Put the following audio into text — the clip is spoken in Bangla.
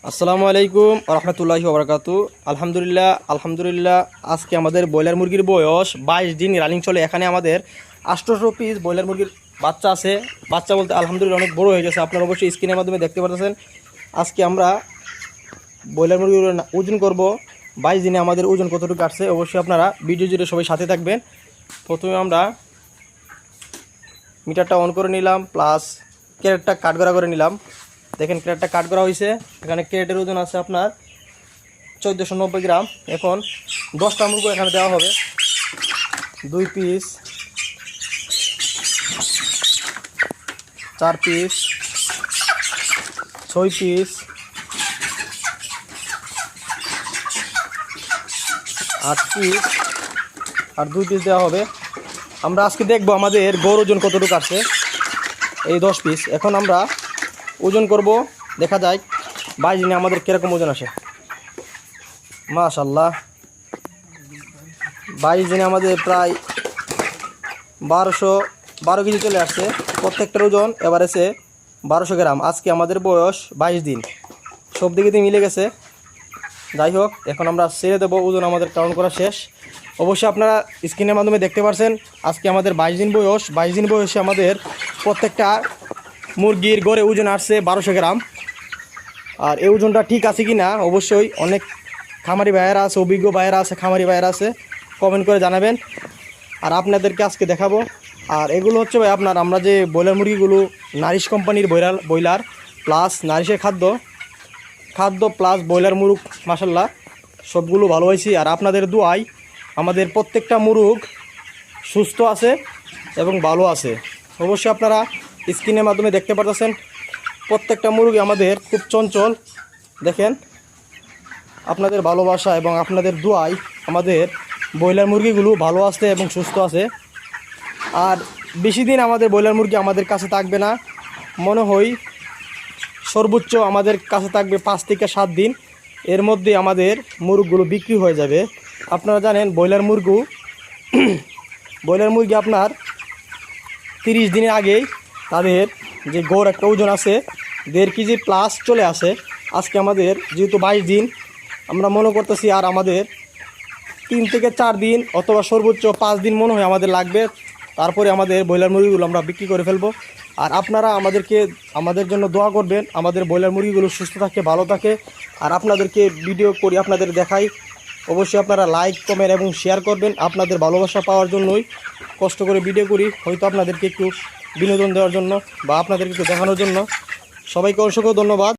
আসসালামু আলাইকুম রহমতুল্লাহি ওবরাকাতু। আলহামদুলিল্লাহ আজকে আমাদের ব্রয়লার মুরগির বয়স 22 দিন রানিং চলে। এখানে আমাদের 800 পিস ব্রয়লার মুরগির বাচ্চা আছে। বাচ্চা বলতে আলহামদুলিল্লাহ অনেক বড় হয়ে গেছে, আপনারা অবশ্যই স্ক্রিনের মাধ্যমে দেখতে পাচ্ছেন। আজকে আমরা ব্রয়লার মুরগির ওজন করব 22 দিনে আমাদের ওজন কতটুকু আসছে। অবশ্যই আপনারা ভিডিও জুড়ে সবাই সাথে থাকবেন। প্রথমে আমরা মিটারটা অন করে নিলাম, প্লাস ক্যারেটটা কাট করে নিলাম। দেখেন ক্যারেটটা কাট করা হয়েছে। এখানে ক্যারেটের ওজন আছে আপনার 1490 গ্রাম। এখন 10টা মুরগি এখানে দেওয়া হবে। 2 পিস, 4 পিস, 6 পিস, 8 পিস আর 2 পিস দেওয়া হবে। আমরা আজকে দেখবো আমাদের গড় ওজন কতটুকু আছে। এই 10 পিস এখন আমরা ওজন করব, দেখা যায় 22 দিনে আমাদের কীরকম ওজন আসে। মাশাআল্লাহ 22 দিনে আমাদের প্রায় 12 কেজি চলে আসছে। প্রত্যেকটার ওজন এবার এসে 1200 গ্রাম। আজকে আমাদের বয়স 22 দিন, সব দিকে দিয়ে মিলে গেছে। যাই হোক, এখন আমরা ছেড়ে দেবো। ওজন আমাদের কাউন্ট করা শেষ। অবশ্যই আপনারা স্ক্রিনের মাধ্যমে দেখতে পাচ্ছেন আজকে আমাদের 22 দিন বয়স। 22 দিন বয়সে আমাদের প্রত্যেকটা মুরগির গড়ে ওজন আসছে 1200 গ্রাম। আর এই ওজনটা ঠিক আছে কি না অবশ্যই অনেক খামারি ভাইয়েরা আছে, অভিজ্ঞ ভাইয়েরা আছে, খামারি ভাইয়েরা আছে, কমেন্ট করে জানাবেন। আর আপনাদেরকে আজকে দেখাবো। আর এগুলো হচ্ছে ভাই আপনার আমরা যে ব্রয়লার মুরগিগুলো নারিশ কোম্পানির ব্রয়লার প্লাস নারিশের খাদ্য প্লাস ব্রয়লার মুরগ মাশাআল্লাহ সবগুলো ভালো হয়েছে। আর আপনাদের দোয়ায় আমাদের প্রত্যেকটা মুরগ সুস্থ আছে এবং ভালো আছে। অবশ্যই আপনারা স্ক্রিনের মাধ্যমে দেখতে পাচ্ছেন প্রত্যেকটা মুরগি আমাদের খুব চঞ্চল। দেখেন আপনাদের ভালোবাসা এবং আপনাদের দোয়ায় আমাদের ব্রয়লার মুরগিগুলো ভালো আছে এবং সুস্থ আছে। আর বেশি দিন আমাদের ব্রয়লার মুরগি আমাদের কাছে থাকবে না, মনে হয় সর্বোচ্চ আমাদের কাছে থাকবে 5 থেকে 7 দিন। এর মধ্যে আমাদের মুরগগুলো বিক্রি হয়ে যাবে। আপনারা জানেন ব্রয়লার মুরগি আপনার 30 দিনের আগেই তাদের যে গড় একটা ওজন আছে 1.5 কেজি প্লাস চলে আসে। আজকে আমাদের যেহেতু 22 দিন, আমরা মনে করতেছি আর আমাদের 3 থেকে 4 দিন অথবা সর্বোচ্চ 5 দিন মনে হয় আমাদের লাগবে। তারপরে আমাদের ব্রয়লার মুরগিগুলো আমরা বিক্রি করে ফেলবো। আর আপনারা আমাদের জন্য দোয়া করবেন, আমাদের ব্রয়লার মুরগিগুলো সুস্থ থাকে, ভালো থাকে। আর আপনাদেরকে ভিডিও করি, আপনাদের দেখাই। অবশ্যই আপনারা লাইক, কমেন্ট এবং শেয়ার করবেন। আপনাদের ভালোবাসা পাওয়ার জন্যই কষ্ট করে ভিডিও করি, হয়তো আপনাদেরকে একটু বিনোদন দেওয়ার জন্য বা আপনাদেরকে একটু দেখানোর জন্য। সবাইকে অসংখ্য ধন্যবাদ।